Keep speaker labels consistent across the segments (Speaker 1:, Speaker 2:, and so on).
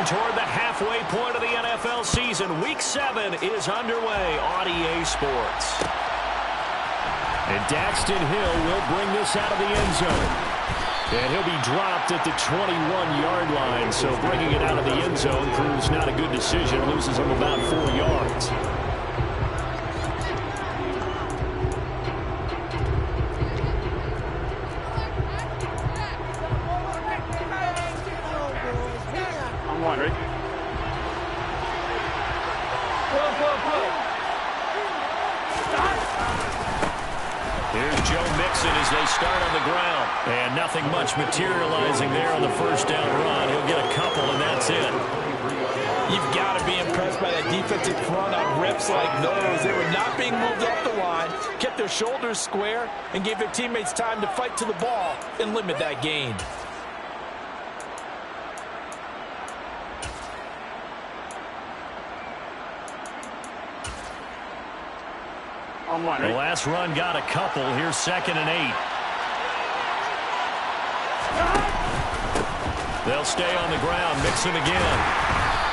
Speaker 1: Moving toward the halfway point of the NFL season, Week 7 is underway on EA Sports. And Daxton Hill will bring this out of the end zone. And he'll be dropped at the 21-yard line, so bringing it out of the end zone proves not a good decision. Loses him about 4 yards. They start on the ground, and nothing much materializing there on the first down run. He'll get a couple, and that's it.
Speaker 2: You've got to be impressed by that defensive front on reps like those. They were not being moved up the line, kept their shoulders square, and gave their teammates time to fight to the ball and limit that gain.
Speaker 1: The last run got a couple. Here's 2nd and 8. They'll stay on the ground, mix it again.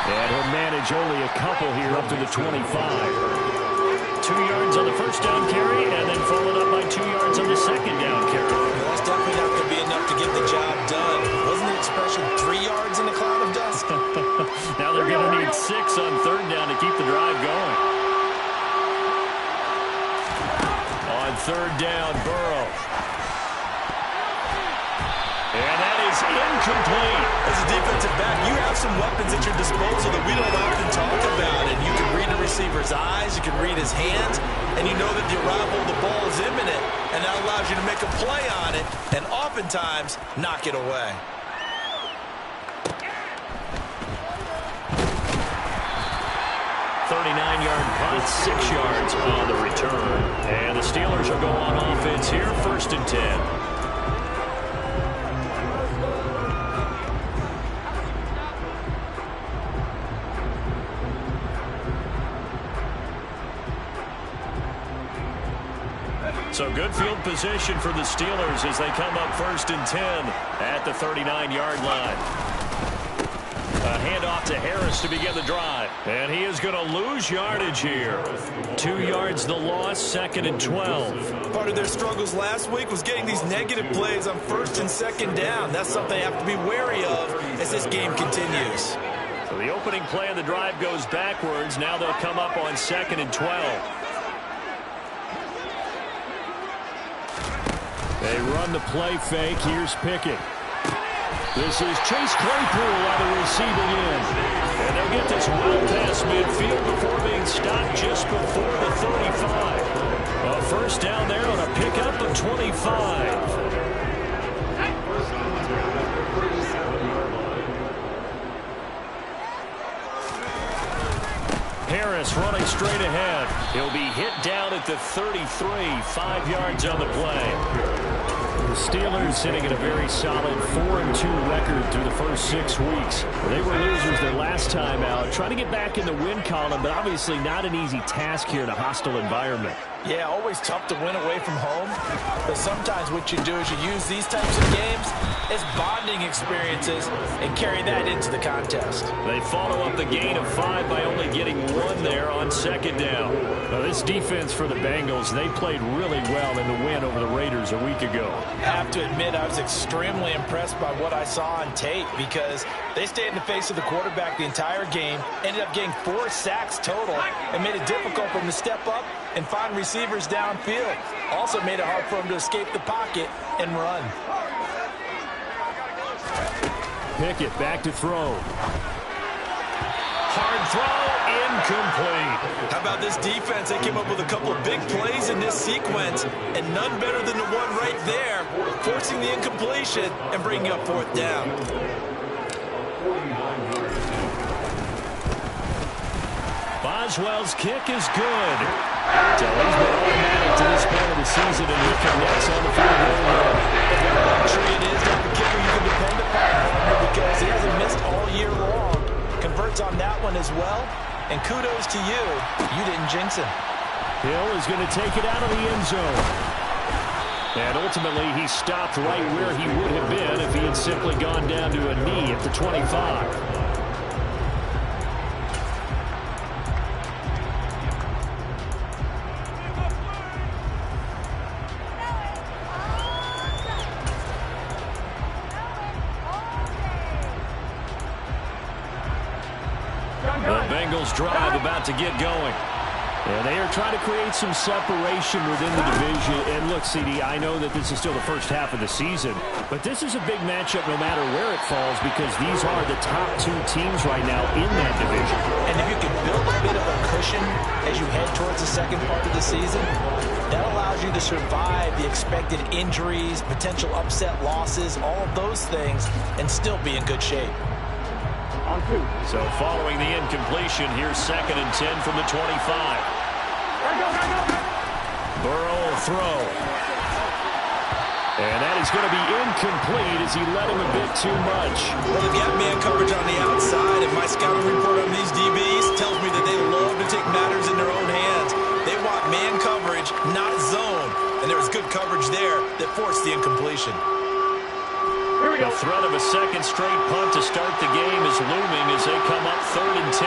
Speaker 1: And he'll manage only a couple here up to the 25. 2 yards on the first down carry, and then followed up by 2 yards on the second down carry.
Speaker 2: Well, that's definitely not going to be enough to get the job done. Wasn't the expression 3 yards in a cloud of dust?
Speaker 1: Now they're going to need 6 on 3rd down to keep the drive going. On 3rd down, Burrow. And that is incomplete.
Speaker 2: As a defensive back, you have some weapons at your disposal that we don't often talk about. And you can read the receiver's eyes, you can read his hands, and you know that the arrival of the ball is imminent. And that allows you to make a play on it and oftentimes knock it away.
Speaker 1: Punt, 6 yards on the return. And the Steelers will go on offense here, 1st and 10. So good field position for the Steelers as they come up 1st and 10 at the 39-yard line. A handoff to Harris to begin the drive. And he is going to lose yardage here. 2 yards the loss, 2nd and 12.
Speaker 2: Part of their struggles last week was getting these negative plays on 1st and 2nd down. That's something they have to be wary of as this game continues.
Speaker 1: So the opening play of the drive goes backwards. Now they'll come up on 2nd and 12. They run the play fake. Here's Pickett. This is Chase Claypool on the receiving end. And they'll get this well past midfield before being stopped just before the 35. A first down there on a pickup of 25. Harris running straight ahead. He'll be hit down at the 33, 5 yards on the play. The Steelers sitting at a very solid 4-2 record through the first 6 weeks. They were losers their last time out, trying to get back in the win column, but obviously not an easy task here in a hostile environment.
Speaker 2: Yeah, always tough to win away from home. But sometimes what you do is you use these types of games as bonding experiences and carry that into the contest.
Speaker 1: They follow up the gain of 5 by only getting 1 there on 2nd down. Now, this defense for the Bengals, they played really well in the win over the Raiders a week ago.
Speaker 2: I have to admit, I was extremely impressed by what I saw on tape because they stayed in the face of the quarterback the entire game, ended up getting 4 sacks total, and made it difficult for him to step up and find receivers downfield. Also made it hard for him to escape the pocket and run.
Speaker 1: Pickett back to throw. Hard throw, incomplete.
Speaker 2: How about this defense? They came up with a couple of big plays in this sequence, and none better than the one right there, forcing the incompletion and bringing up 4th down.
Speaker 1: Boswell's kick is good. So he's been automatic to this point of the season, and he connects on the field goal line.
Speaker 2: Luxury it is to have a kicker you can depend upon, partner, because he hasn't missed all year long. Converts on that one as well, and kudos to you. You didn't jinx him.
Speaker 1: Hill is going to take it out of the end zone. And ultimately, he stopped right where he would have been if he had simply gone down to a knee at the 25. Bengals drive about to get going. And they are trying to create some separation within the division. And look, CD, I know that this is still the first half of the season, but this is a big matchup no matter where it falls because these are the top two teams right now in that division.
Speaker 2: And if you can build a bit of a cushion as you head towards the second part of the season, that allows you to survive the expected injuries, potential upset losses, all of those things, and still be in good shape.
Speaker 1: So following the incompletion, here's 2nd and 10 from the 25. Burrow will throw. And that is going to be incomplete as he led him a bit too much.
Speaker 2: Well, they've got man coverage on the outside, and my scouting report on these DBs tells me that they love to take matters in their own hands. They want man coverage, not zone. And there was good coverage there that forced the incompletion.
Speaker 1: The threat of a second straight punt to start the game is looming as they come up 3rd and 10.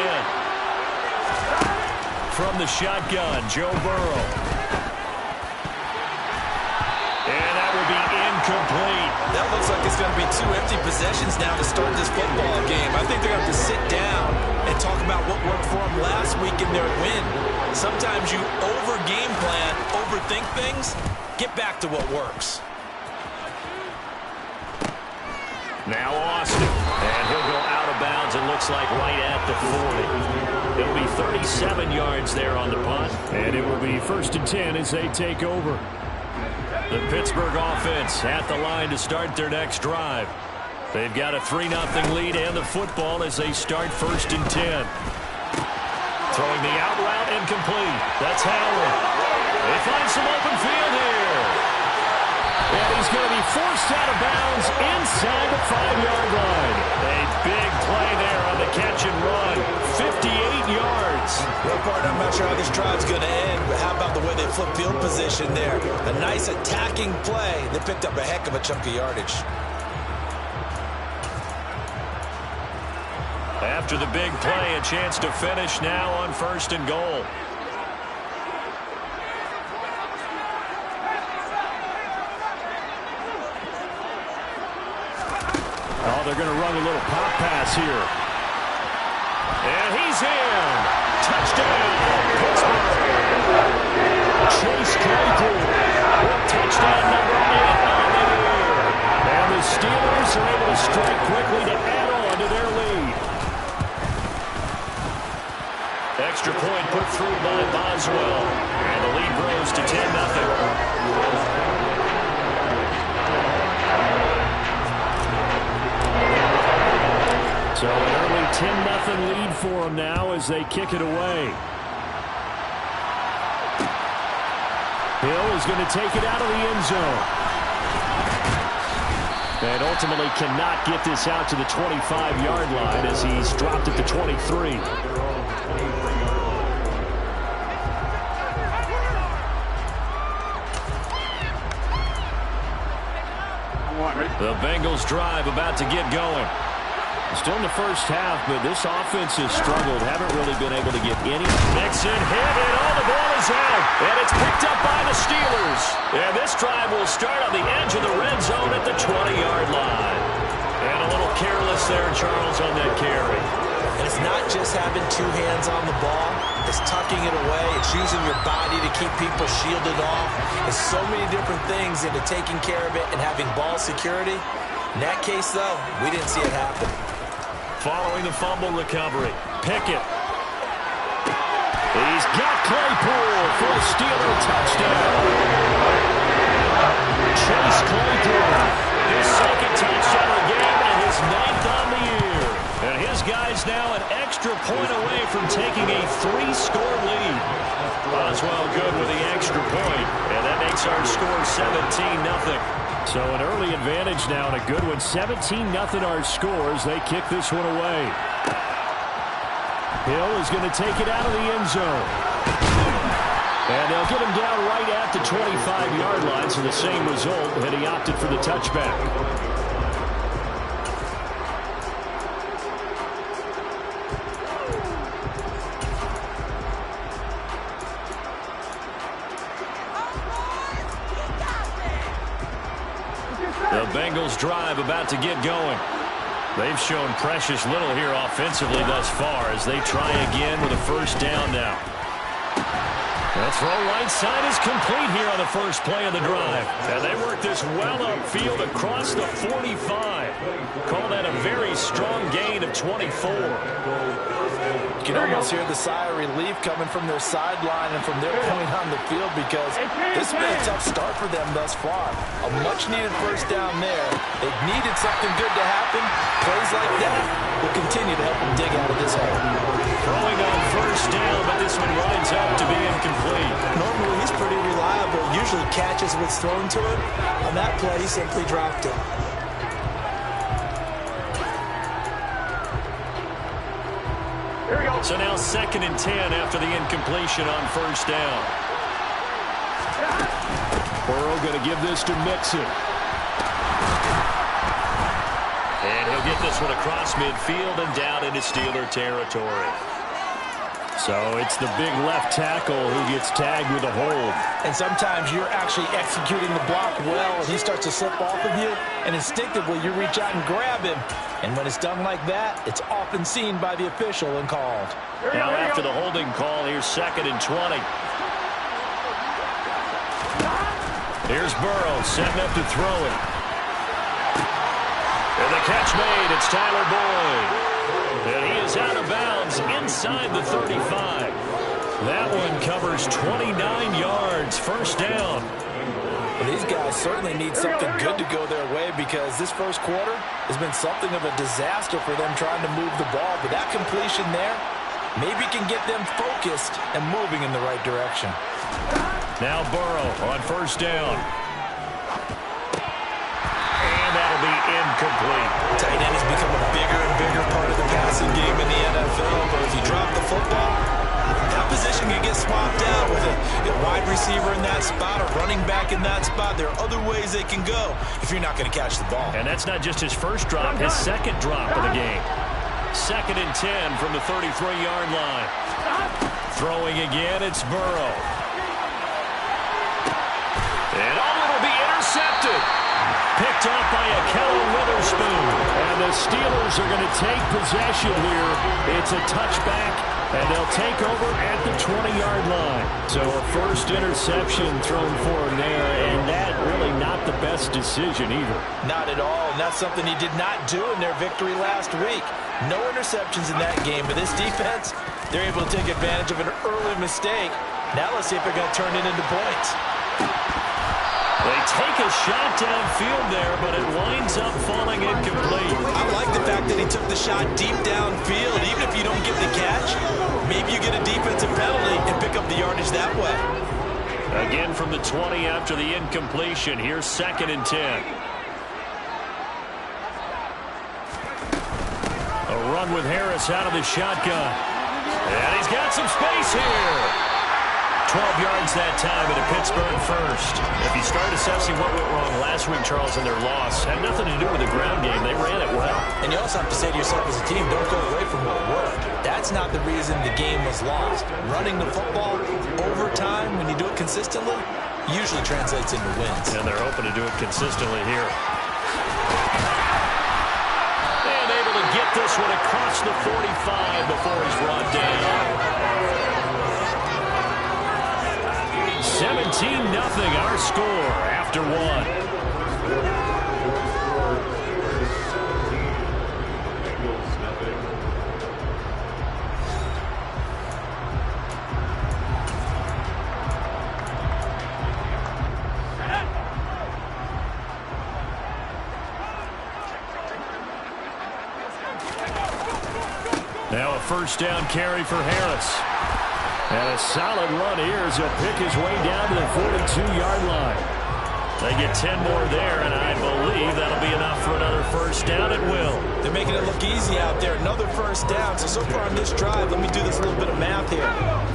Speaker 1: From the shotgun, Joe Burrow. And that will be incomplete.
Speaker 2: That looks like it's going to be 2 empty possessions now to start this football game. I think they're going to have to sit down and talk about what worked for them last week in their win. Sometimes you over-game plan, overthink things, get back to what works.
Speaker 1: Now Austin, and he'll go out of bounds, it looks like right at the 40. It'll be 37 yards there on the punt, and it will be 1st and 10 as they take over. The Pittsburgh offense at the line to start their next drive. They've got a 3-0 lead and the football as they start 1st and 10. Throwing the out route incomplete. That's Howard. They find some open field here. And he's going to be forced out of bounds inside the 5-yard line. A big play there on the catch and run. 58 yards.
Speaker 2: Well, partner, I'm not sure how this drive's going to end, but how about the way they flip field position there? A nice attacking play. They picked up a heck of a chunk of yardage.
Speaker 1: After the big play, a chance to finish now on 1st and goal. Oh, they're going to run a little pop pass here. And he's in. Touchdown, Pittsburgh. Chase Claypool. Touchdown number 8 on the year. And the Steelers are able to strike quickly to add on to their lead. Extra point put through by Boswell. And the lead grows to 10-0. So an early 10-0 lead for them now as they kick it away. Hill is going to take it out of the end zone. And ultimately cannot get this out to the 25-yard line as he's dropped at the 23. The Bengals drive about to get going. Still in the first half, but this offense has struggled. Haven't really been able to get any. Mixon hit, and all the ball is out. And it's picked up by the Steelers. And this drive will start on the edge of the red zone at the 20-yard line. And a little careless there, Charles, on that carry.
Speaker 2: And it's not just having 2 hands on the ball. It's tucking it away. It's using your body to keep people shielded off. It's so many different things into taking care of it and having ball security. In that case, though, we didn't see it happen.
Speaker 1: Following the fumble recovery, Pickett. He's got Claypool for a Steeler touchdown. Chase Claypool, his 2nd touchdown of the game and his 9th on the year. And his guy's now an extra point away from taking a 3-score lead. Boswell good with the extra point, and that makes our score 17-0. So an early advantage now and a good one. 17-0 our scores. They kick this one away. Hill is going to take it out of the end zone. And they'll get him down right at the 25-yard line, so the same result, and he opted for the touchback. The Bengals drive about to get going. They've shown precious little here offensively thus far as they try again with a first down now. The throw right side is complete here on the first play of the drive. And they work this well upfield across the 45. Call that a very strong gain of 24.
Speaker 2: You can almost hear the sigh of relief coming from their sideline and from their point on the field because this has been a tough start for them thus far. A much-needed first down there. They needed something good to happen. Plays like that will continue to help them dig out of this hole.
Speaker 1: Throwing on first down, but this one winds up to be incomplete.
Speaker 3: Normally, he's pretty reliable. Usually catches what's thrown to him. On that play, he simply dropped it.
Speaker 1: So now 2nd and 10 after the incompletion on first down. Burrow going to give this to Mixon. And he'll get this one across midfield and down into Steeler territory. So it's the big left tackle who gets tagged with a hold.
Speaker 2: And sometimes you're actually executing the block well, and he starts to slip off of you, and instinctively you reach out and grab him. And when it's done like that, it's often seen by the official and called.
Speaker 1: Now after the holding call, here's 2nd and 20. Here's Burrow setting up to throw it. And the catch made. It's Tyler Boyd. And he is out of bounds inside the 35. That one covers 29 yards. First down.
Speaker 2: Well, these guys certainly need something good to go their way because this first quarter has been something of a disaster for them trying to move the ball. But that completion there maybe can get them focused and moving in the right direction.
Speaker 1: Now Burrow on first down. And that'll be incomplete.
Speaker 2: Tight end has become a bigger and bigger part of the passing game in the NFL. But if you drop the football, that position can get swapped out with a wide receiver in that spot, a running back in that spot. There are other ways they can go if you're not going to catch the ball.
Speaker 1: And that's not just his first drop, his second drop of the game. 2nd and 10 from the 33-yard line. Throwing again, it's Burrow. And it'll be intercepted. Picked up by Ahkello Witherspoon. And the Steelers are going to take possession here. It's a touchback, and they'll take over at the 20-yard line. So a first interception thrown for him there, and that really not the best decision either.
Speaker 2: Not at all, and that's something he did not do in their victory last week. No interceptions in that game, but this defense, they're able to take advantage of an early mistake. Now let's see if they're going to turn it into points.
Speaker 1: They take a shot downfield there, but it winds up falling incomplete.
Speaker 3: I like the fact that he took the shot deep downfield. Even if you don't get the catch, maybe you get a defensive penalty and pick up the yardage that way.
Speaker 1: Again from the 20 after the incompletion. Here's 2nd and 10. A run with Harris out of the shotgun. And he's got some space here. 12 yards that time at a Pittsburgh first. If you start assessing what went wrong last week, Charles, in their loss, had nothing to do with the ground game. They ran it well.
Speaker 2: And you also have to say to yourself as a team, don't go away from what worked. That's not the reason the game was lost. Running the football over time, when you do it consistently, usually translates into wins.
Speaker 1: And they're hoping to do it consistently here. And able to get this one across the 45 before he's brought down. 17-0 our score after one. Now a first down carry for Harris. And a solid run here as he'll pick his way down to the 42-yard line. They get 10 more there, and I believe that'll be enough for another first down. It will.
Speaker 2: They're making it look easy out there. Another first down. So far on this drive, let me do this little bit of math here.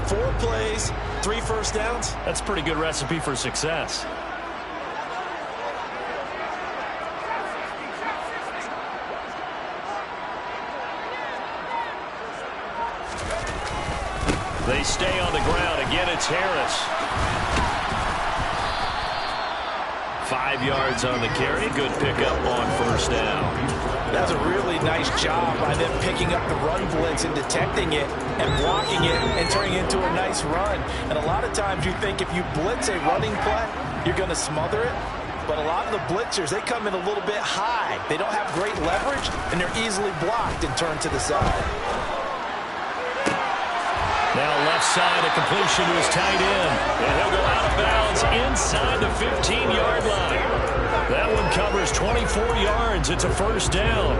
Speaker 2: 4 plays, 3 first downs.
Speaker 1: That's a pretty good recipe for success. They stay on the ground. Again, it's Harris. 5 yards on the carry. Good pickup on first down.
Speaker 2: That's a really nice job by them picking up the run blitz and detecting it and blocking it and turning it into a nice run. And a lot of times you think if you blitz a running play, you're going to smother it. But a lot of the blitzers, they come in a little bit high. They don't have great leverage, and they're easily blocked and turned to the side.
Speaker 1: Now left side, a completion to his tight end. And he'll go out of bounds inside the 15-yard line. That one covers 24 yards. It's a first down.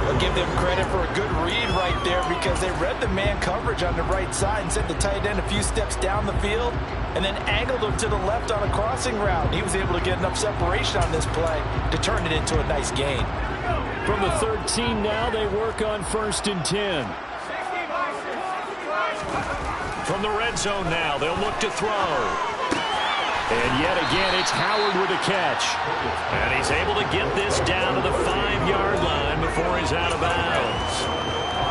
Speaker 2: I'll give them credit for a good read right there because they read the man coverage on the right side and sent the tight end a few steps down the field and then angled him to the left on a crossing route. He was able to get enough separation on this play to turn it into a nice gain.
Speaker 1: From the 13 now, they work on 1st and 10. From the red zone now, they'll look to throw. And yet again, it's Howard with a catch. And he's able to get this down to the 5-yard line before he's out of bounds.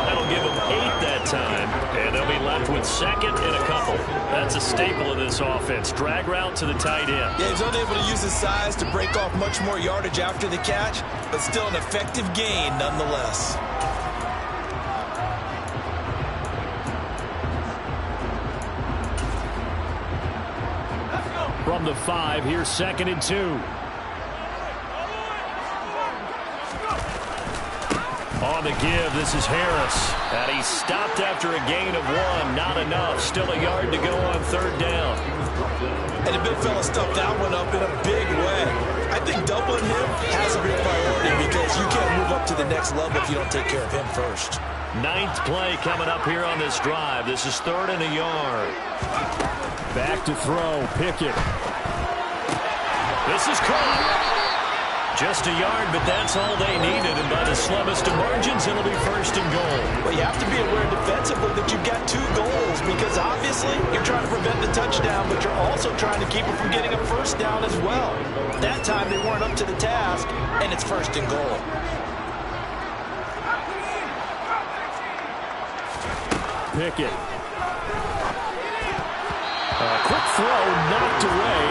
Speaker 1: That'll give him 8 that time. And they'll be left with 2nd and a couple. That's a staple of this offense. Drag route to the tight end.
Speaker 3: Yeah, he's unable to use his size to break off much more yardage after the catch, but still an effective gain nonetheless.
Speaker 1: From the 5, here's 2nd and 2. On the give, this is Harris. And he's stopped after a gain of 1. Not enough. Still a yard to go on 3rd down.
Speaker 3: And the big fella stuffed that one up in a big way. I think doubling him has a big priority because you can't move up to the next level if you don't take care of him first.
Speaker 1: 9th play coming up here on this drive. This is 3rd and a yard. Back to throw. Pickett. This is caught. Just a yard, but that's all they needed. And by the slimmest of margins, it'll be 1st and goal.
Speaker 2: Well, you have to be aware defensively that you've got 2 goals because obviously you're trying to prevent the touchdown, but you're also trying to keep it from getting a 1st down as well. That time they weren't up to the task, and it's 1st and goal.
Speaker 1: Pickett. A quick throw knocked away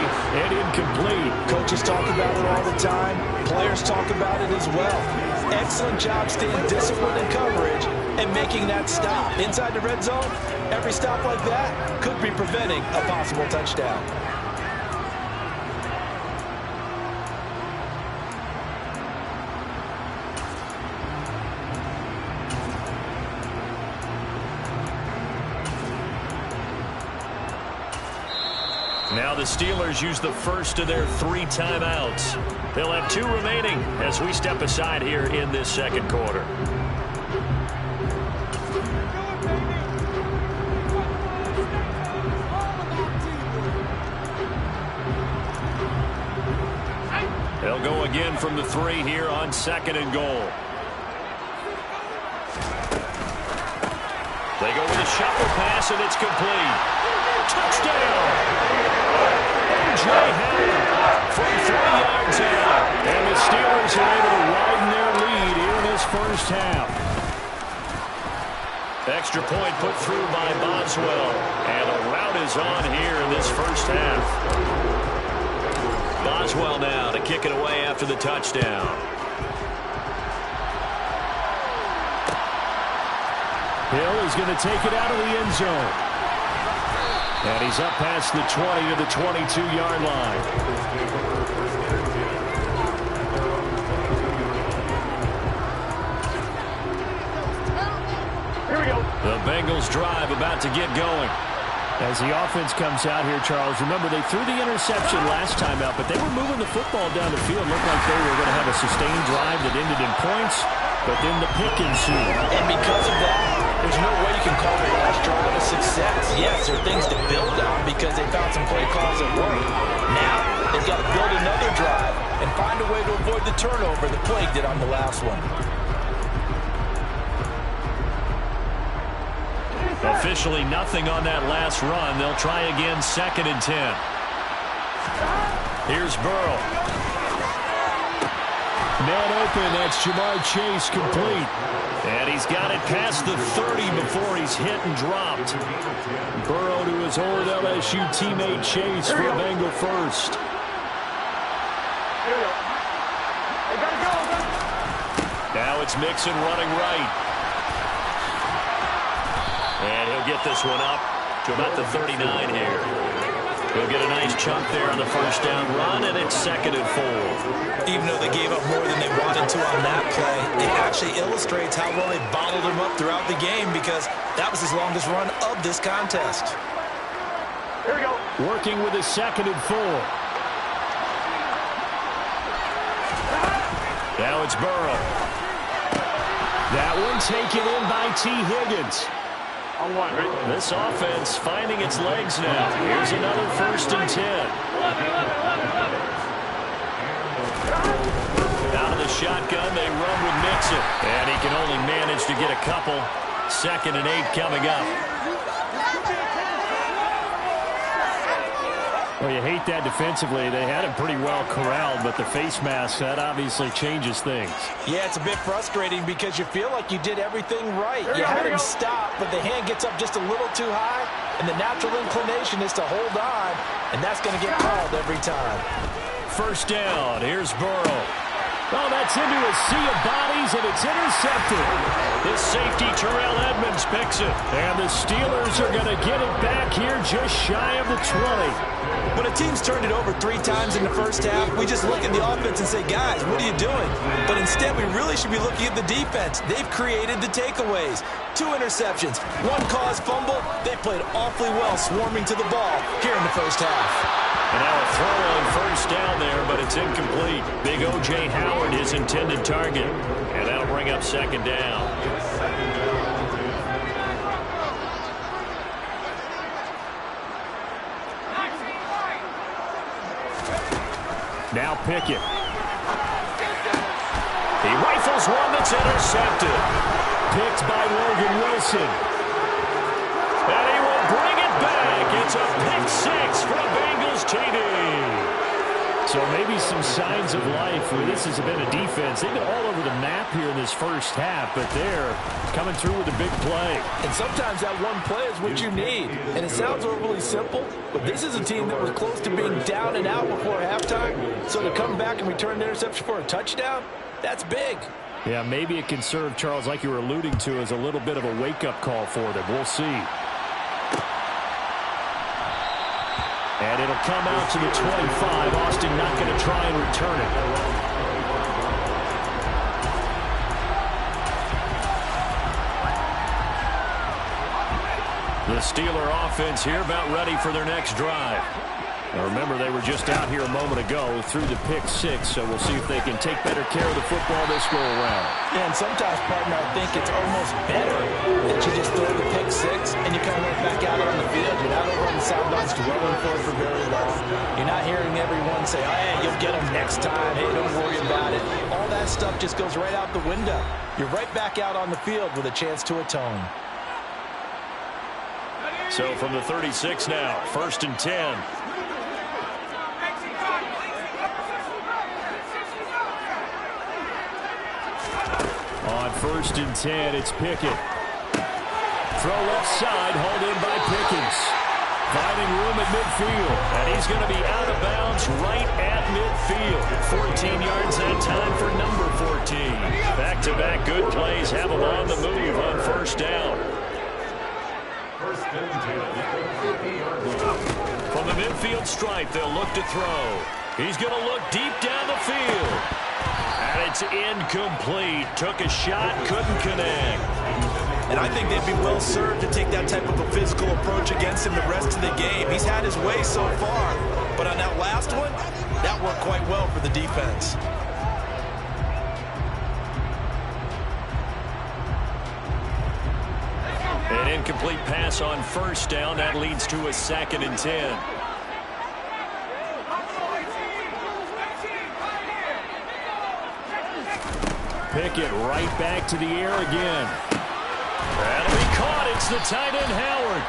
Speaker 1: and incomplete.
Speaker 2: Coaches talk about it all the time. Players talk about it as well. Excellent job staying disciplined in coverage and making that stop. Inside the red zone, every stop like that could be preventing a possible touchdown.
Speaker 1: Now the Steelers use the first of their 3 timeouts. They'll have 2 remaining as we step aside here in this 2nd quarter. They'll go again from the 3 here on 2nd and goal. They go with a shuffle pass and it's complete. Touchdown! A.J. Howard from 3 yards out. And the Steelers are able to widen their lead here in this 1st half. Extra point put through by Boswell. And a rout is on here in this 1st half. Boswell now to kick it away after the touchdown. Hill is going to take it out of the end zone. And he's up past the 20 to the 22-yard line. Here we go. The Bengals drive about to get going. As the offense comes out here, Charles, remember they threw the interception last time out, but they were moving the football down the field. Looked like they were going to have a sustained drive that ended in points, but then the pick ensued.
Speaker 2: And because of that, there's no way you can call the last drive a success. Yes, there are things to build on because they found some play calls that work. Now, they've got to build another drive and find a way to avoid the turnover that plagued it on the last one.
Speaker 1: Officially nothing on that last run. They'll try again 2nd and 10. Here's Burrow. Man open, that's Jamar Chase complete. And he's got it past the 30 before he's hit and dropped. Burrow to his old LSU teammate Chase for a Bengal first. Now it's Mixon running right. And he'll get this one up to about the 39 here. He'll get a nice chunk there on the first down run, and it's 2nd and 4.
Speaker 2: Even though they gave up more than they wanted to on that play, it actually illustrates how well they bottled him up throughout the game because that was his longest run of this contest.
Speaker 1: Here we go. Working with his 2nd and 4. Now it's Burrow. That one taken in by T. Higgins. This offense finding its legs now. Here's another 1st and 10. Out of the shotgun, they run with Mixon. And he can only manage to get a couple. 2nd and 8 coming up. Well, you hate that defensively. They had him pretty well corralled, but the face mask, that obviously changes things.
Speaker 2: Yeah, it's a bit frustrating because you feel like you did everything right. You had him stop, but the hand gets up just a little too high, and the natural inclination is to hold on, and that's going to get called every time.
Speaker 1: 1st down. Here's Burrow. Oh, that's into a sea of bodies, and it's intercepted. The safety, Terrell Edmonds, picks it. And the Steelers are going to get it back here just shy of the 20.
Speaker 2: When a team's turned it over 3 times in the first half, we just look at the offense and say, guys, what are you doing? But instead, we really should be looking at the defense. They've created the takeaways. 2 interceptions, 1 caused fumble. They played awfully well swarming to the ball here in the first half.
Speaker 1: And now a throw on 1st down there, but it's incomplete. Big O.J. Howard, his intended target. And that'll bring up 2nd down. Now Pickett. He rifles one that's intercepted. Picked by Logan Wilson. And he will bring it back. It's a pick 6 for the Bengals TD. So maybe some signs of life. Well, this has been a defense. They've been all over the map here in this first half, but they're coming through with a big play.
Speaker 2: And sometimes that one play is what you need. And it sounds overly simple, but this is a team that was close to being down and out before halftime. So to come back and return the interception for a touchdown, that's big.
Speaker 1: Yeah, maybe it can serve, Charles, like you were alluding to, as a little bit of a wake-up call for them. We'll see. And it'll come out to the 25. Austin not going to try and return it. The Steeler offense here about ready for their next drive. Now remember, they were just out here a moment ago through the pick 6, so we'll see if they can take better care of the football this go around.
Speaker 2: Yeah, and sometimes, partner, I think it's almost better that you just throw the pick 6 and you come right back out on the field. You're not over on the sidelines dwelling for it for very long. You're not hearing everyone say, oh, yeah, you'll get them next time. Hey, don't worry about it. All that stuff just goes right out the window. You're right back out on the field with a chance to atone.
Speaker 1: So from the 36 now, 1st and 10. On 1st and 10, it's Pickett. Throw left side, hauled in by Pickens. Finding room at midfield. And he's going to be out of bounds right at midfield. 14 yards that time for number 14. Back-to-back good plays have him on the move on 1st down. From the midfield stripe, they'll look to throw. He's going to look deep down the field. And it's incomplete. Took a shot, couldn't connect.
Speaker 2: And I think they'd be well served to take that type of a physical approach against him the rest of the game. He's had his way so far. But on that last one, that worked quite well for the defense.
Speaker 1: An incomplete pass on 1st down. That leads to a 2nd and 10. Pickett right back to the air again. That'll be caught. It's the tight end, Howard.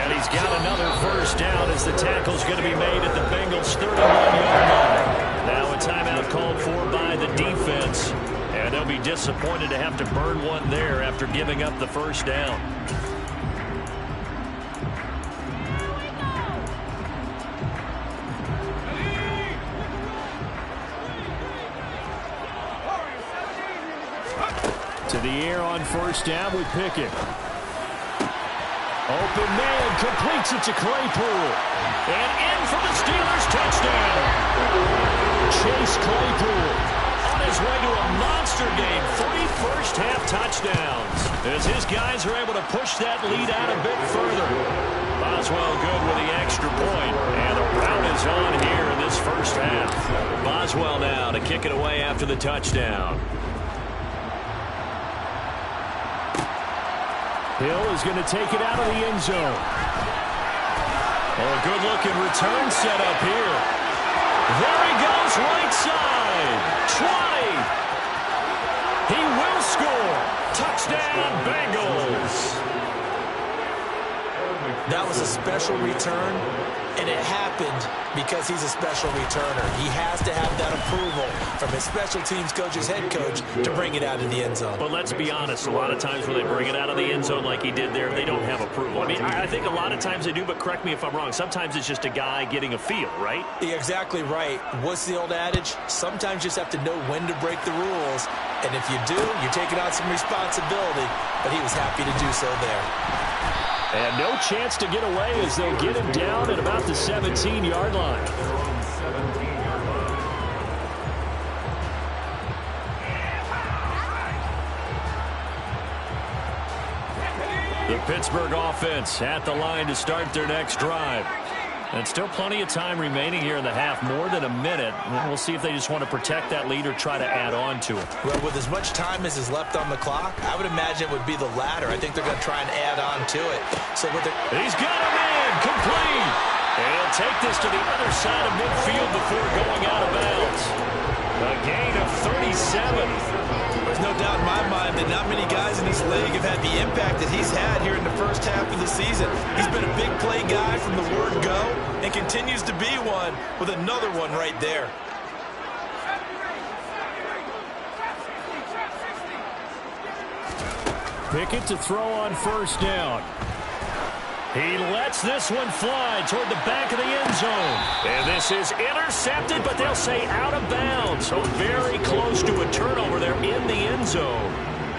Speaker 1: And he's got another 1st down as the tackle's going to be made at the Bengals' 31-yard line. Now a timeout called for by the defense. And they'll be disappointed to have to burn one there after giving up the 1st down. To the air on first down with Pickett. Open man, completes it to Claypool. And in for the Steelers touchdown. Chase Claypool on his way to a monster game. 3 first-half touchdowns as his guys are able to push that lead out a bit further. Boswell good with the extra point, and the rout is on here in this first half. Boswell now to kick it away after the touchdown. Hill is going to take it out of the end zone. Oh, a good-looking return set up here. There he goes, right side. 20. He will score. Touchdown, Bengals.
Speaker 2: That was a special return, and it happened because he's a special returner. He has to have that approval from his special teams coach's head coach to bring it out of the end zone.
Speaker 1: But let's be honest, a lot of times when they bring it out of the end zone like he did there, they don't have approval. I mean, I think a lot of times they do, but correct me if I'm wrong. Sometimes it's just a guy getting a feel, right?
Speaker 2: You're exactly right. What's the old adage? Sometimes you just have to know when to break the rules, and if you do, you're taking on some responsibility, but he was happy to do so there.
Speaker 1: And no chance to get away as they'll get him down at about the 17-yard line. The Pittsburgh offense at the line to start their next drive. And still plenty of time remaining here in the half, more than a minute. We'll see if they just want to protect that lead or try to add on to it.
Speaker 2: Well, with as much time as is left on the clock, I would imagine it would be the latter. I think they're going to try and add on to it. So with the
Speaker 1: He's got him in, complete. And he'll take this to the other side of midfield before going out of bounds. A gain of 37.
Speaker 2: There's no doubt in my mind that not many guys in this league have had the impact that he's had here in the first half of the season. He's been a big play guy from the word go and continues to be one with another one right there.
Speaker 1: Pickett to throw on first down. He lets this one fly toward the back of the end zone. And this is intercepted, but they'll say out of bounds. So very close to a turnover there in the end zone.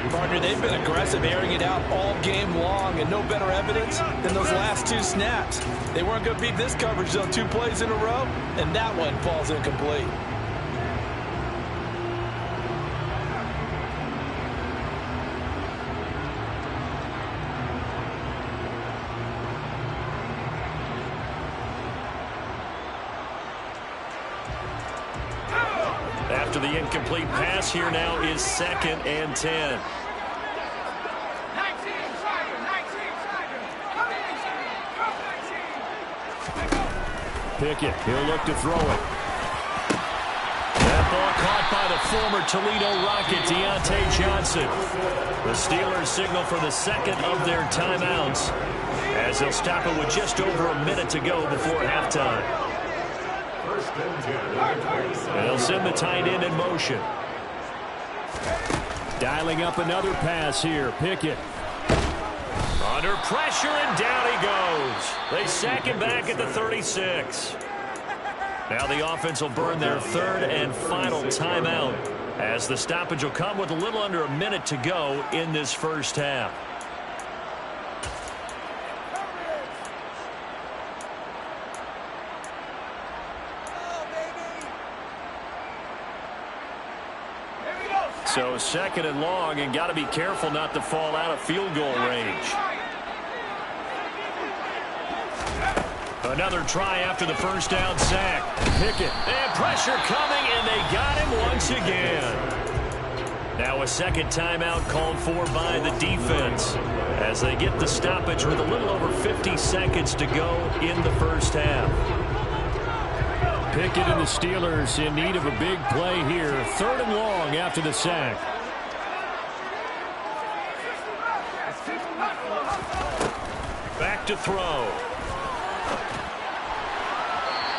Speaker 2: Partner, they've been aggressive, airing it out all game long, and no better evidence than those last 2 snaps. They weren't going to beat this coverage, though, 2 plays in a row, and that one falls incomplete.
Speaker 1: After the incomplete pass, here now is 2nd and 10. Pickett, he'll look to throw it. That ball caught by the former Toledo Rocket, Deontay Johnson. The Steelers signal for the 2nd of their timeouts as they'll stop it with just over a minute to go before halftime. And they'll send the tight end in motion. Dialing up another pass here. Pickett. Under pressure, and down he goes. They sack him back at the 36. Now the offense will burn their 3rd and final timeout as the stoppage will come with a little under a minute to go in this first half. So 2nd and long, and got to be careful not to fall out of field goal range. Another try after the first down sack. Pickett. And pressure coming, and they got him once again. Now a 2nd timeout called for by the defense as they get the stoppage with a little over 50 seconds to go in the first half. Pickett and the Steelers in need of a big play here. 3rd and long after the sack. Back to throw.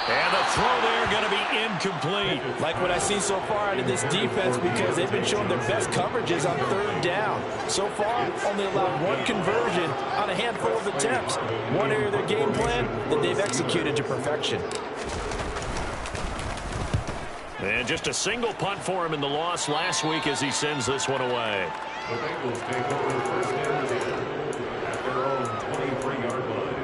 Speaker 1: And the throw there going to be incomplete.
Speaker 2: Like what I've seen so far out of this defense, because they've been showing their best coverages on 3rd down. So far, only allowed 1 conversion on a handful of attempts. One area of their game plan that they've executed to perfection.
Speaker 1: And just a single punt for him in the loss last week as he sends this one away.
Speaker 4: The Bengals take over first down at their own 23-yard line.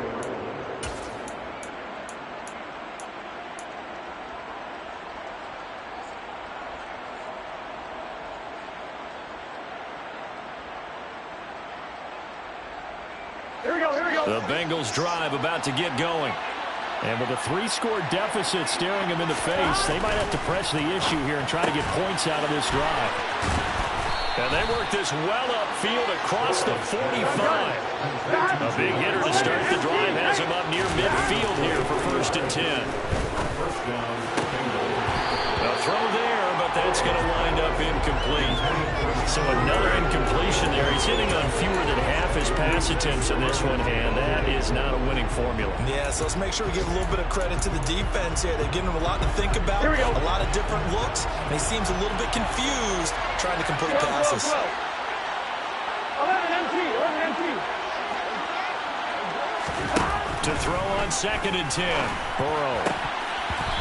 Speaker 1: Here we go. The Bengals drive about to get going. And with a 3-score deficit staring them in the face, they might have to press the issue here and try to get points out of this drive. And they work this well upfield across the 45. A big hitter to start the drive has him up near midfield here for 1st and 10. A throw there, but that's going to wind up incomplete. So another incompletion there. He's hitting on fewer than half his pass attempts in this one, and that is not a winning formula.
Speaker 3: Yeah, so let's make sure we give a little bit of credit to the defense here. They've given him a lot to think about, a lot of different looks, and he seems a little bit confused trying to complete passes.
Speaker 5: 11 empty.
Speaker 1: To throw on 2nd and 10. Burrow.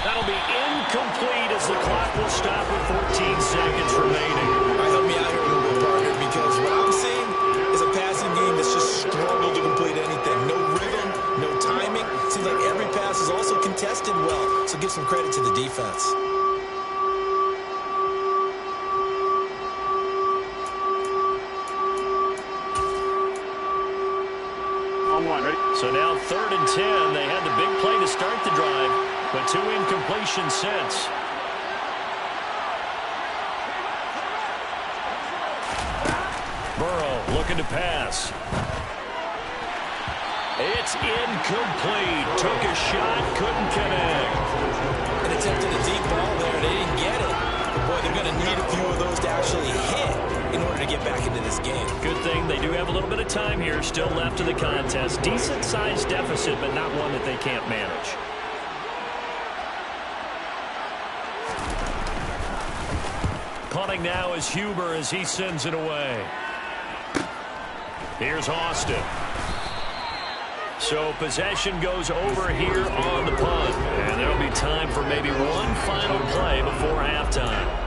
Speaker 1: That'll be incomplete as the clock will stop with 14 seconds remaining.
Speaker 3: All right, help me out here a little bit, partner, because what I'm seeing is a passing game that's just struggled to complete anything. No rhythm, no timing. Seems like every pass is also contested well, so give some credit to the defense.
Speaker 1: So now 3rd and 10. They had the big play to start the drive, but 2 incompletions since. Burrow looking to pass. It's incomplete. Took a shot, couldn't connect.
Speaker 3: And attempted a deep ball there. They didn't get it. But boy, they're going to need a few of those to actually hit in order to get back into this game.
Speaker 1: Good thing they do have a little bit of time here still left in the contest. Decent-sized deficit, but not one that they can't manage. Punting now is Huber as he sends it away. Here's Austin. So possession goes over here on the punt. And there'll be time for maybe one final play before halftime.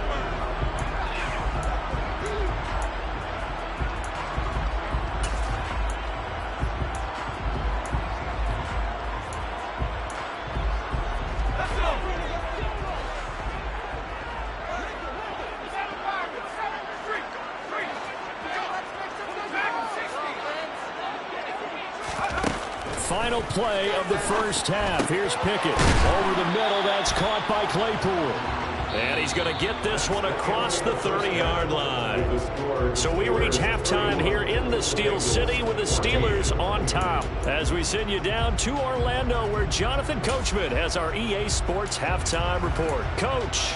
Speaker 1: Final play of the first half. Here's Pickett. Over the middle, that's caught by Claypool. And he's going to get this one across the 30-yard line. So we reach halftime here in the Steel City with the Steelers on top. As we send you down to Orlando, where Jonathan Coachman has our EA Sports halftime report. Coach.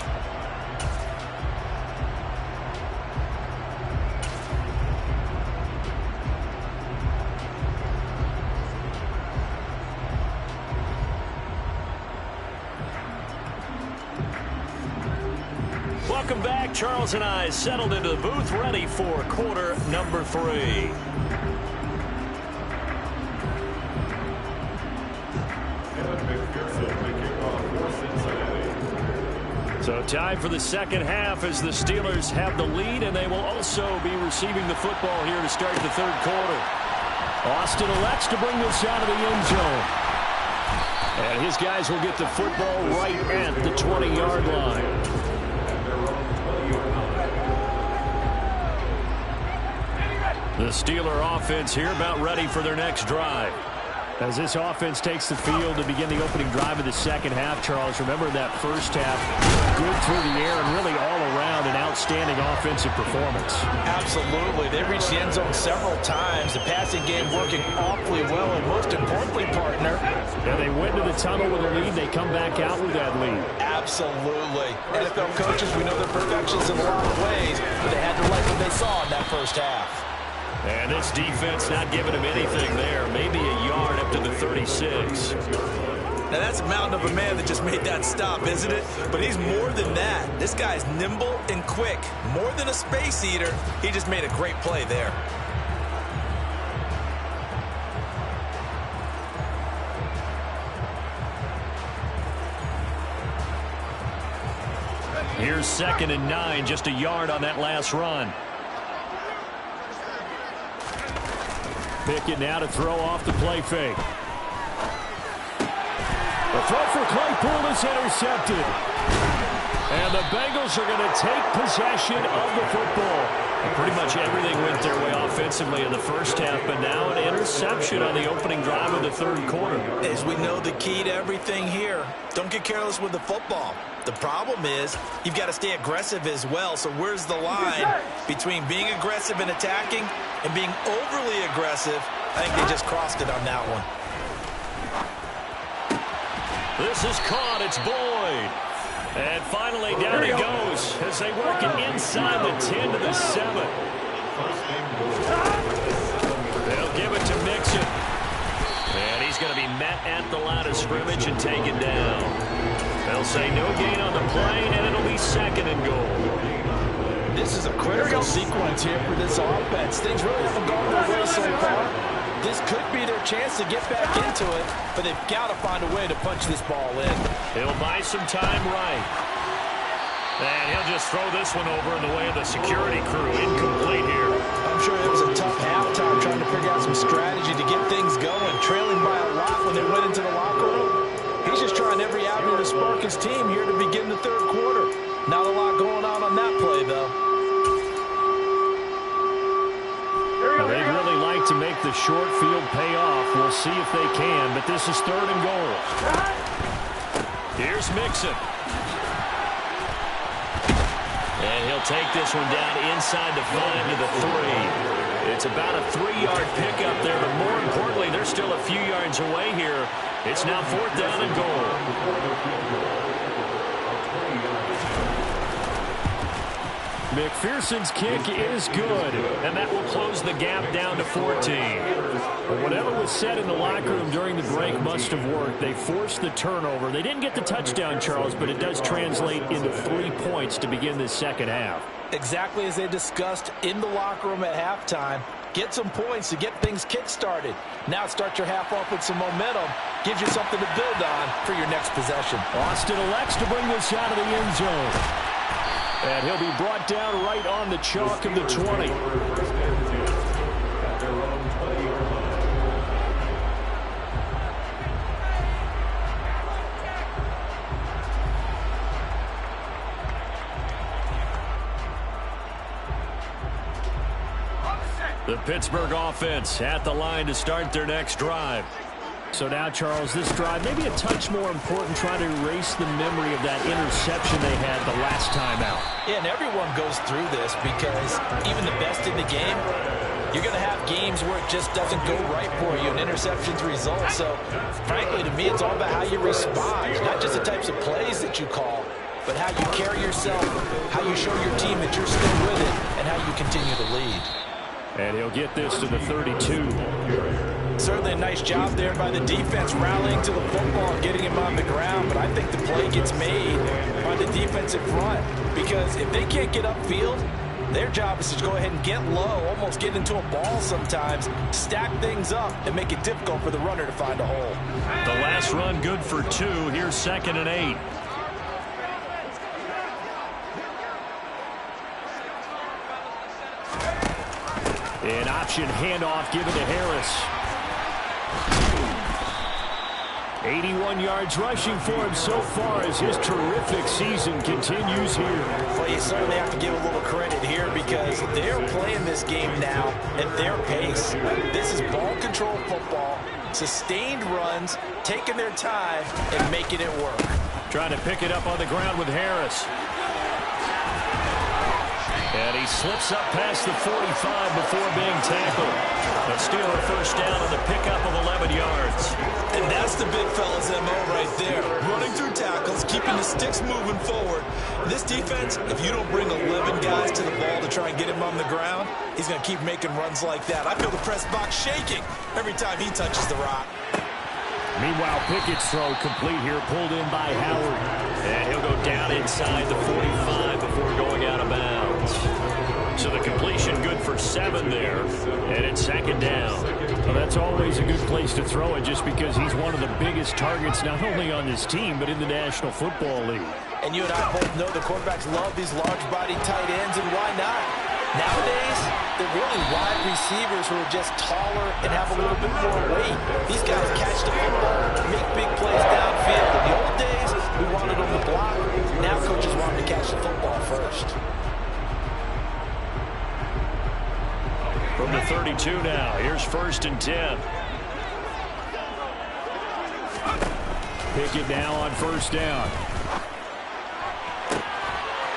Speaker 1: Welcome back. Charles and I settled into the booth, ready for quarter number 3. So time for the second half as the Steelers have the lead, and they will also be receiving the football here to start the third quarter. Austin elects to bring this out of the end zone. And his guys will get the football right at the 20-yard line. The Steeler offense here about ready for their next drive. As this offense takes the field to begin the opening drive of the second half, Charles, remember that first half, good through the air and really all around an outstanding offensive performance.
Speaker 2: Absolutely. They reached the end zone several times. The passing game working awfully well, and most importantly, partner.
Speaker 1: And they went to the tunnel with a lead. They come back out with that lead.
Speaker 2: Absolutely. NFL coaches, we know they're perfectionists in a lot of ways, but they had to like what they saw in that first half.
Speaker 1: And this defense not giving him anything there. Maybe a yard up to the 36.
Speaker 3: Now, that's a mountain of a man that just made that stop, isn't it? But he's more than that. This guy's nimble and quick. More than a space eater. He just made a great play there.
Speaker 1: 2nd and 9, just a yard on that last run. Pickett now to throw off the play fake. The throw for Claypool is intercepted. And the Bengals are going to take possession of the football. And pretty much everything went their way offensively in the first half, but now an interception on the opening drive of the third quarter.
Speaker 3: As we know, the key to everything here, don't get careless with the football. The problem is you've got to stay aggressive as well. So where's the line between being aggressive and attacking and being overly aggressive? I think they just crossed it on that one.
Speaker 1: This is caught. It's Boyd. And finally down he goes as they work it inside the 10 to the 7. They'll give it to Mixon. And he's going to be met at the line of scrimmage and taken down. They'll say no gain on the play, and it'll be 2nd and goal.
Speaker 2: This is a critical sequence here for this offense. Things really haven't gone their way so far. This could be their chance to get back into it, but they've got to find a way to punch this ball in.
Speaker 1: He'll buy some time right. And he'll just throw this one over in the way of the security crew. Incomplete here.
Speaker 2: I'm sure it was a tough halftime trying to figure out some strategy to get things going, trailing by a lot when they went into the locker room. He's just trying every avenue to spark his team here to begin the third quarter. Not a lot going on that play, though.
Speaker 1: They'd really like to make the short field pay off. We'll see if they can, but this is 3rd and goal. Here's Mixon. And he'll take this one down inside the 5 to the 3. It's about a 3-yard pickup there, but more importantly, they're still a few yards away here. It's now 4th down and goal. McPherson's kick is good, and that will close the gap down to 14. But whatever was said in the locker room during the break must have worked. They forced the turnover. They didn't get the touchdown, Charles, but it does translate into 3 points to begin this second half.
Speaker 2: Exactly as they discussed in the locker room at halftime. Get some points to get things kick-started. Now start your half off with some momentum. Gives you something to build on for your next possession.
Speaker 1: Austin elects to bring this out of the end zone. And he'll be brought down right on the chalk of the 20. The Pittsburgh offense at the line to start their next drive. So now, Charles, this drive maybe a touch more important, trying to erase the memory of that interception they had the last time out.
Speaker 2: Yeah, and everyone goes through this because even the best in the game, you're going to have games where it just doesn't go right for you, and interceptions result. So, frankly, to me, it's all about how you respond, not just the types of plays that you call, but how you carry yourself, how you show your team that you're still with it, and how you continue to lead.
Speaker 1: And he'll get this to the 32.
Speaker 2: Certainly a nice job there by the defense rallying to the football and getting him on the ground, but I think the play gets made by the defensive front because if they can't get upfield, their job is to go ahead and get low, almost get into a ball sometimes, stack things up, and make it difficult for the runner to find a hole.
Speaker 1: The last run good for 2. Here's 2nd and 8. An option handoff given to Harris. 81 yards rushing for him so far as his terrific season continues here.
Speaker 2: Well, you certainly have to give a little credit here because they're playing this game now at their pace. This is ball control football, sustained runs, taking their time and making it work.
Speaker 1: Trying to pick it up on the ground with Harris. And he slips up past the 45 before being tackled. A Steeler first down on the pickup of 11 yards.
Speaker 3: And that's the big fella's MO right there. Running through tackles, keeping the sticks moving forward. This defense, if you don't bring 11 guys to the ball to try and get him on the ground, he's going to keep making runs like that. I feel the press box shaking every time he touches the rock.
Speaker 1: Meanwhile, Pickett's throw complete here, pulled in by Howard. And he'll go down inside the 45 before going out of bounds. So the completion good for 7 there, and it's 2nd down. Well, that's always a good place to throw it just because he's one of the biggest targets not only on this team but in the National Football League.
Speaker 2: And you and I both know the quarterbacks love these large-bodied tight ends, and why not? Nowadays, they're really wide receivers who are just taller and have a little bit more weight. These guys catch the football, make big plays downfield. In the old days, we wanted them to block. Now coaches want them to catch the football first.
Speaker 1: From the 32 now, here's 1st and 10. Pickett now on 1st down.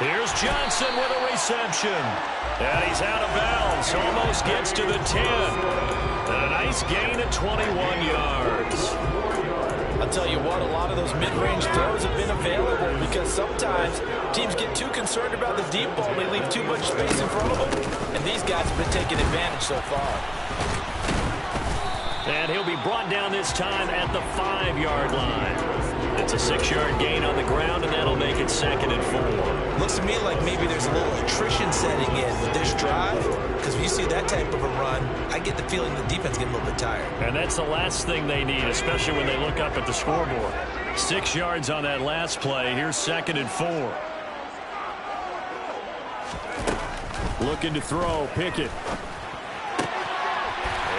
Speaker 1: Here's Johnson with a reception. And he's out of bounds. Almost gets to the 10. And a nice gain of 21 yards.
Speaker 2: I'll tell you what, a lot of those mid-range throws have been available because sometimes teams get too concerned about the deep ball. They leave too much space in front of them. And these guys have been taking advantage so far.
Speaker 1: And he'll be brought down this time at the 5-yard line. It's a 6-yard gain on the ground, and that'll make it 2nd and 4.
Speaker 3: Looks to me like maybe there's a little attrition setting in with this drive, because when you see that type of a run, I get the feeling the defense getting a little bit tired. And
Speaker 1: that's the last thing they need, especially when they look up at the scoreboard. 6 yards on that last play. Here's 2nd and 4. Looking to throw, Pickett.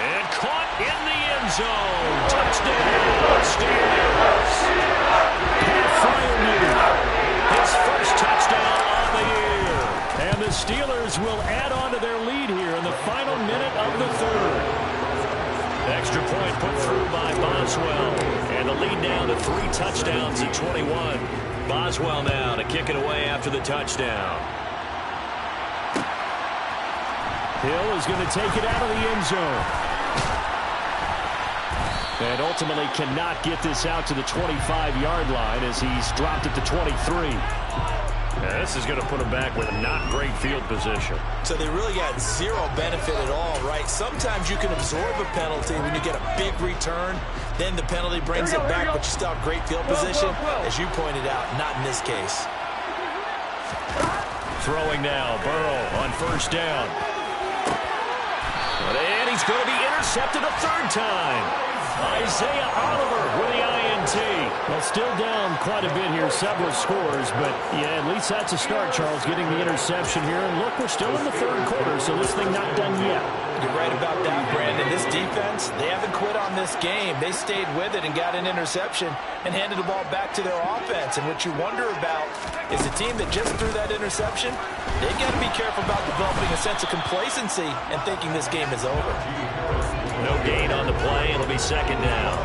Speaker 1: And caught in the end zone. Touchdown, Steelers. His first touchdown on the year. And the Steelers will add on to their lead here in the final minute of the 3rd. Extra point put through by Boswell. And the lead down to 3 touchdowns at 21. Boswell now to kick it away after the touchdown. Hill is going to take it out of the end zone. And ultimately cannot get this out to the 25-yard line as he's dropped it to 23. Yeah, this is going to put him back with not great field position.
Speaker 3: So they really got zero benefit at all, right? Sometimes you can absorb a penalty when you get a big return. Then the penalty brings it back, but you still have great field position. As you pointed out, not in this case.
Speaker 1: Throwing now, Burrow on 1st down. And he's going to be intercepted a 3rd time. Isaiah Oliver with the INT. Well, still down quite a bit here, several scores, but yeah, at least that's a start, Charles, getting the interception here. And look, we're still in the 3rd quarter, so this thing not done yet.
Speaker 2: You're right about that, Brandon. This defense, they haven't quit on this game. They stayed with it and got an interception and handed the ball back to their offense. And what you wonder about is the team that just threw that interception, they've got to be careful about developing a sense of complacency and thinking this game is over.
Speaker 1: No gain on the play. It'll be 2nd down.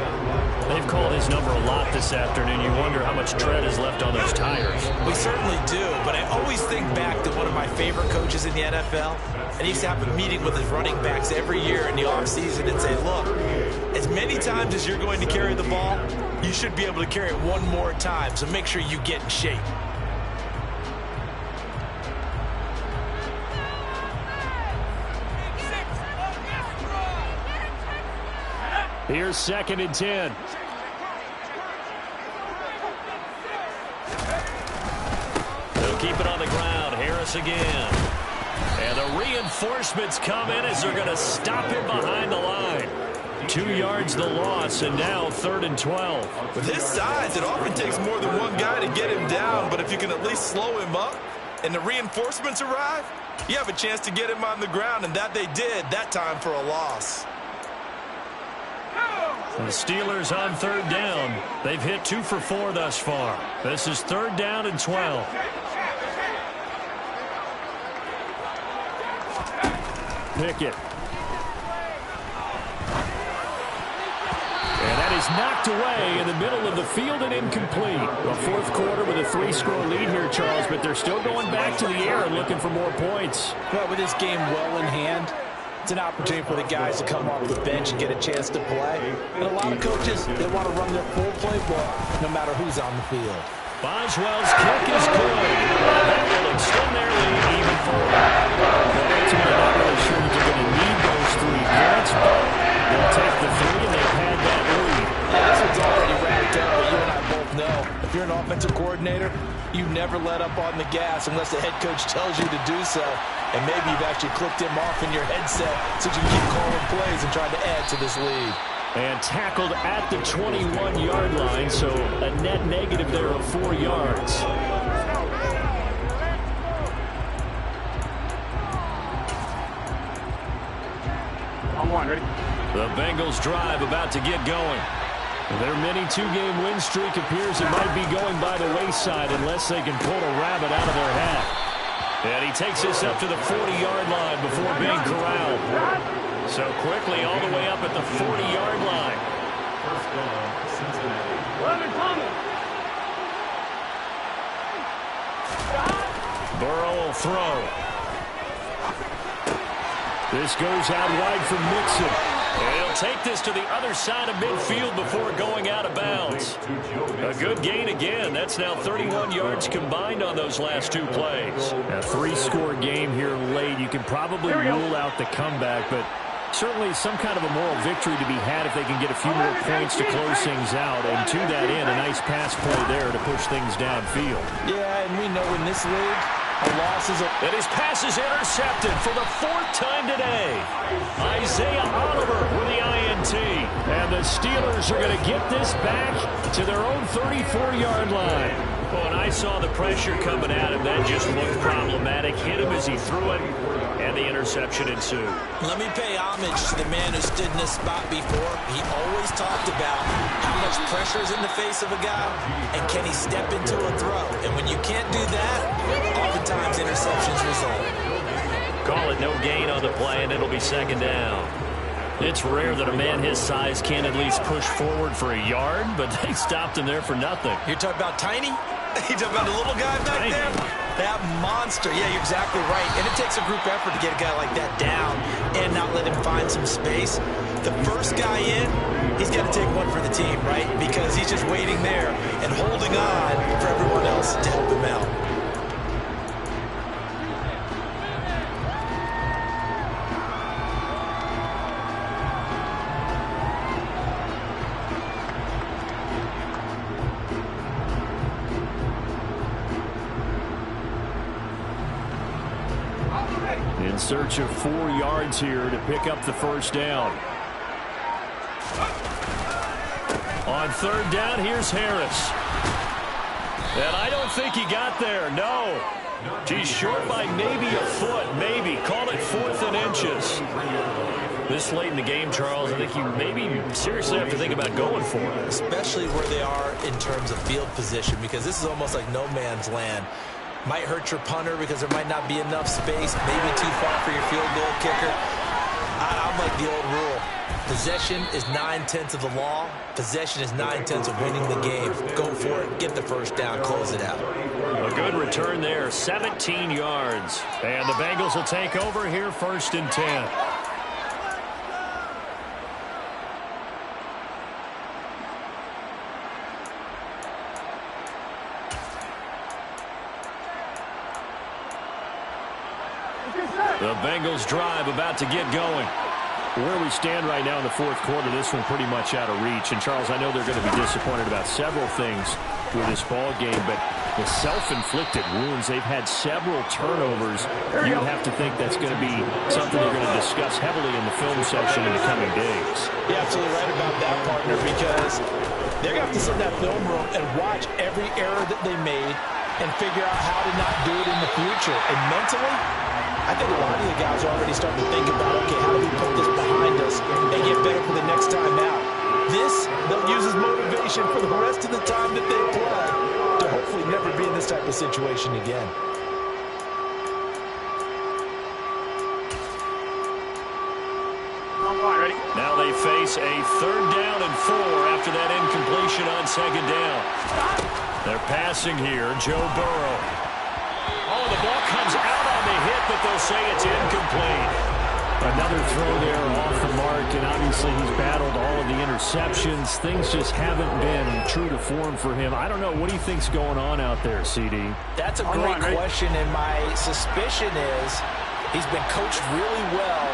Speaker 1: They've called his number a lot this afternoon. You wonder how much tread is left on those tires.
Speaker 3: We certainly do, but I always think back to one of my favorite coaches in the NFL. And he used to have a meeting with his running backs every year in the offseason and say, look, as many times as you're going to carry the ball, you should be able to carry it one more time, so make sure you get in shape.
Speaker 1: Here's 2nd and 10. They'll keep it on the ground. Harris again. And the reinforcements come in as they're going to stop him behind the line. 2 yards the loss, and now 3rd and 12.
Speaker 3: With his size, it often takes more than one guy to get him down, but if you can at least slow him up and the reinforcements arrive, you have a chance to get him on the ground, and that they did that time for a loss.
Speaker 1: The Steelers on 3rd down. They've hit 2 for 4 thus far. This is 3rd down and 12. Pickett. And that is knocked away in the middle of the field and incomplete. A 4th quarter with a 3-score lead here, Charles, but they're still going back to the air and looking for more points.
Speaker 2: Well, with this game well in hand, it's an opportunity for the guys to come off the bench and get a chance to play. And a lot of coaches, they want to run their full playbook no matter who's on the field.
Speaker 1: Boswell's kick is good. That will extend their lead even further. Ultimately, not really sure that they're going to need those 3 points, but they'll take the 3 and they've had that lead.
Speaker 2: Yeah, this one's already wrapped up, but you and I both know if you're an offensive coordinator, you never let up on the gas unless the head coach tells you to do so. And maybe you've actually clicked him off in your headset so you can keep calling plays and trying to add to this lead.
Speaker 1: And tackled at the 21-yard line, so a net negative there of 4 yards.
Speaker 5: On one, ready?
Speaker 1: The Bengals drive about to get going. Their mini two-game win streak appears it might be going by the wayside unless they can pull a rabbit out of their hat. And he takes this up to the 40-yard line before being corralled. So quickly all the way up at the 40-yard line.
Speaker 4: First down, Cincinnati.
Speaker 5: 11 coming.
Speaker 1: Burrow will throw. This goes out wide for Mixon. And he'll take this to the other side of midfield before going out of bounds. A good gain again. That's now 31 yards combined on those last two plays. A three-score game here late. You can probably rule out the comeback, but certainly some kind of a moral victory to be had if they can get a few more points to close things out. And to that end, a nice pass play there to push things downfield.
Speaker 2: Yeah, and we know in this league, a loss is a...
Speaker 1: And his pass is intercepted for the fourth time today. Isaiah Oliver with the INT. And the Steelers are going to get this back to their own 34-yard line. Well, and I saw the pressure coming at him. That just looked problematic. Hit him as he threw it, and the interception ensued.
Speaker 3: Let me pay homage to the man who stood in this spot before. He always talked about how much pressure is in the face of a guy, and can he step into a throw. And when you can't do that, oftentimes interceptions result.
Speaker 1: Call it no gain on the play, and it'll be second down. It's rare that a man his size can at least push forward for a yard, but they stopped him there for nothing.
Speaker 3: You're talking about tiny? You're talking about the little guy back
Speaker 1: Tiny.
Speaker 3: there? That monster. Yeah, you're exactly right. And it takes a group effort to get a guy like that down and not let him find some space. The first guy in, he's got to take one for the team, right? Because he's just waiting there and holding on for everyone else to help him out.
Speaker 1: In search of 4 yards here to pick up the first down. On third down, here's Harris. And I don't think he got there, no. He's short by maybe a foot, maybe. Call it 4th and inches. This late in the game, Charles, I think you maybe seriously have to think about going for it.
Speaker 3: Especially where they are in terms of field position, because this is almost like no man's land. Might hurt your punter because there might not be enough space, maybe too far for your field goal kicker. I'm like the old rule. Possession is 9/10 of the law. Possession is 9/10 of winning the game. Go for it. Get the first down. Close it out.
Speaker 1: A good return there, 17 yards. And the Bengals will take over here, 1st and 10. The Bengals drive about to get going. Where we stand right now in the 4th quarter, this one pretty much out of reach. And, Charles, I know they're going to be disappointed about several things with this ball game, but the self-inflicted wounds, they've had several turnovers. You'd have to think that's going to be something they're going to discuss heavily in the film section in the coming days.
Speaker 2: You're absolutely right about that, partner, because they're going to have to sit in that film room and watch every error that they made and figure out how to not do it in the future. And mentally, I think a lot of the guys are already starting to think about, okay, how do we put this behind us and get better for the next time out? This, they'll use as motivation for the rest of the time that they play to hopefully never be in this type of situation again.
Speaker 5: Ready?
Speaker 1: Now they face a 3rd down and 4 after that incompletion on 2nd down. They're passing here, Joe Burrow. Oh, the ball comes out on the hit, but they'll say it's incomplete. Another throw there off the mark, and obviously he's battled all of the interceptions. Things just haven't been true to form for him. I don't know. What do you think's going on out there, CD?
Speaker 2: That's a great question, and my suspicion is he's been coached really well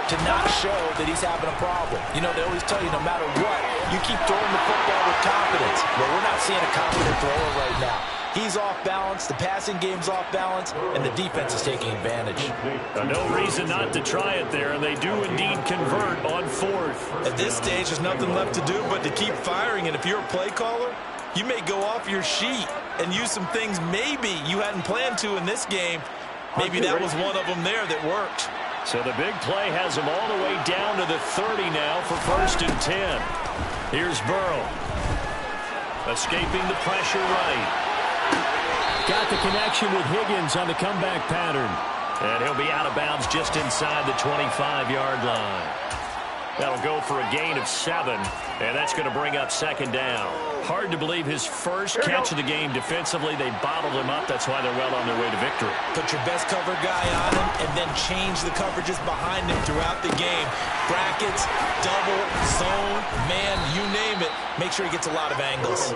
Speaker 2: to not show that he's having a problem. You know, they always tell you no matter what, you keep throwing the football with confidence. Well, we're not seeing a confident thrower right now. He's off balance, the passing game's off balance, and the defense is taking advantage.
Speaker 1: No reason not to try it there, and they do indeed convert on 4th.
Speaker 3: At this stage, there's nothing left to do but to keep firing, and if you're a play caller, you may go off your sheet and use some things maybe you hadn't planned to in this game. Maybe that was one of them there that worked.
Speaker 1: So the big play has him all the way down to the 30 now for 1st and 10. Here's Burrow. Escaping the pressure right. Got the connection with Higgins on the comeback pattern. And he'll be out of bounds just inside the 25-yard line. That'll go for a gain of 7, and that's going to bring up 2nd down. Hard to believe his first catch of the game defensively. They bottled him up. That's why they're well on their way to victory.
Speaker 3: Put your best cover guy on him and then change the coverages behind him throughout the game. Brackets, double, zone, man, you name it. Make sure he gets a lot of angles.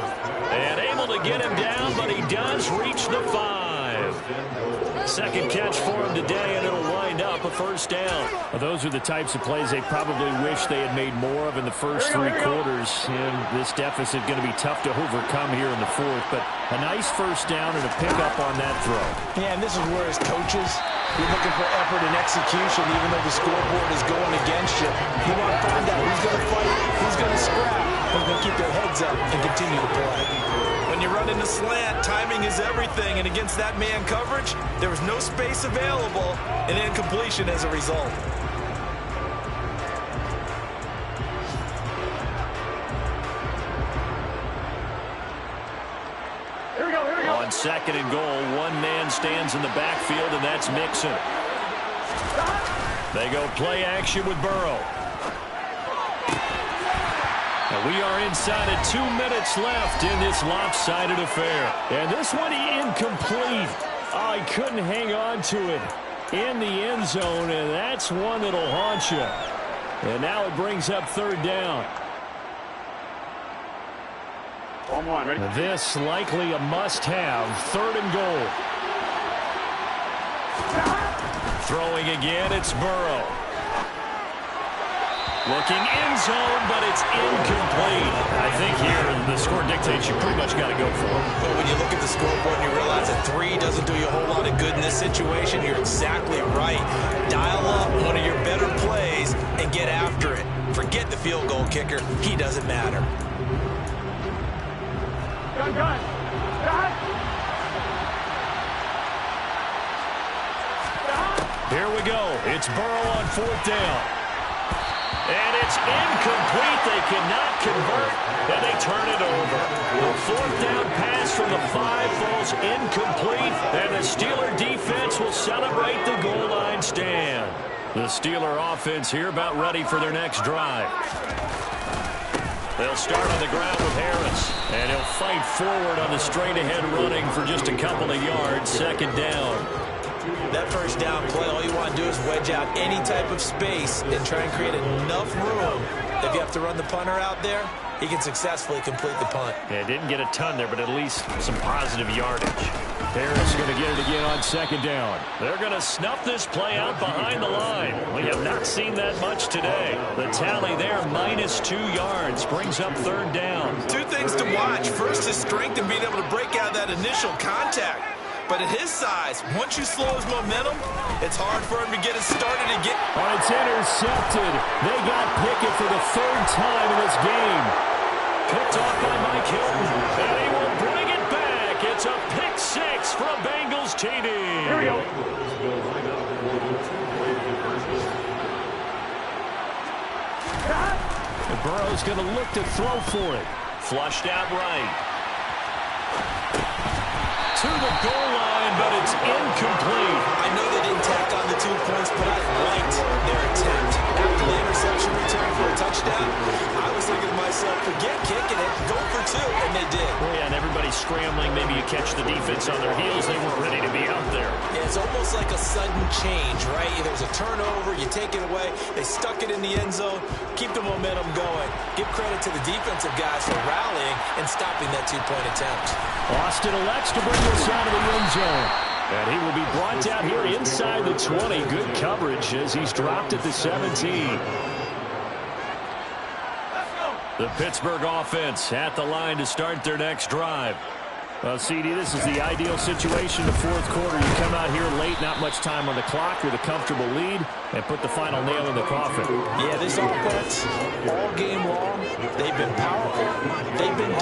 Speaker 1: And able to get him down, but he does reach the 5. 2nd catch for him today, and it'll wind up a 1st down. Well, those are the types of plays they probably wish they had made more of in the first 3 quarters. And this deficit going to be tough to overcome here in the 4th. But a nice 1st down and a pickup on that throw.
Speaker 3: Yeah, and this is where as coaches, you're looking for effort and execution, even though the scoreboard is going against you. You want to find out who's going to fight, who's going to scrap, who's going to keep their heads up and continue to play. When you run in the slant, timing is everything, and against that man coverage, there was no space available, and incompletion as a result.
Speaker 1: On 2nd and goal, one man stands in the backfield, and that's Mixon. They go play action with Burrow. And we are inside of 2 minutes left in this lopsided affair. And this one incomplete. Oh, he couldn't hang on to it in the end zone, and that's one that'll haunt you. And now it brings up 3rd down. This likely a must-have. 3rd and goal. Throwing again, it's Burrow. Looking end zone, but it's incomplete. I think here the score dictates you pretty much got to go for it.
Speaker 3: But when you look at the scoreboard and you realize that 3 doesn't do you a whole lot of good in this situation, you're exactly right. Dial up one of your better plays and get after it. Forget the field goal kicker. He doesn't matter.
Speaker 1: Here we go. It's Burrow on 4th down. And it's incomplete. They cannot convert, and they turn it over. The 4th down pass from the 5 falls incomplete, and the Steeler defense will celebrate the goal line stand. The Steeler offense here about ready for their next drive. They'll start on the ground with Harris, and he'll fight forward on the straight-ahead running for just a couple of yards. 2nd down.
Speaker 3: That 1st down play, all you want to do is wedge out any type of space and try and create enough room. If you have to run the punter out there, he can successfully complete the punt.
Speaker 1: Yeah, didn't get a ton there, but at least some positive yardage. Harris going to get it again on 2nd down. They're going to snuff this play out behind the line. We have not seen that much today. The tally there, -2 yards, brings up 3rd down.
Speaker 3: 2 things to watch. First, his strength and being able to break out that initial contact. But at his size, once you slow his momentum, it's hard for him to get it started again.
Speaker 1: Oh, it's intercepted. They got Pickett for the 3rd time in this game. Picked off by Mike Hilton, and he will bring it back. It's a pick 6 for a Bengals TD. Here we go. And Burrow's going to look to throw for it. Flushed out right. To the goal line, but it's incomplete.
Speaker 3: I know they didn't tack on the 2 points, but I liked their attempt. After the interception return for a touchdown, I was thinking to myself, forget kicking it, go for 2, and they did.
Speaker 1: Well, yeah, and everybody's scrambling. Maybe you catch the defense on their heels. They weren't ready to be out there.
Speaker 3: Yeah, it's almost like a sudden change, right? There was a turnover, you take it away, they stuck it in the end zone, keep the momentum going. Give credit to the defensive guys for rallying and stopping that 2-point attempt.
Speaker 1: Austin elects to bring this out of the end zone. And he will be brought down here inside the 20. Good coverage as he's dropped at the 17. The Pittsburgh offense at the line to start their next drive. Well, CD, this is the ideal situation. The 4th quarter, you come out here late, not much time on the clock with a comfortable lead, and put the final nail in the coffin.
Speaker 3: Yeah, this offense, all game long, they've been powerful, they've been dangerous.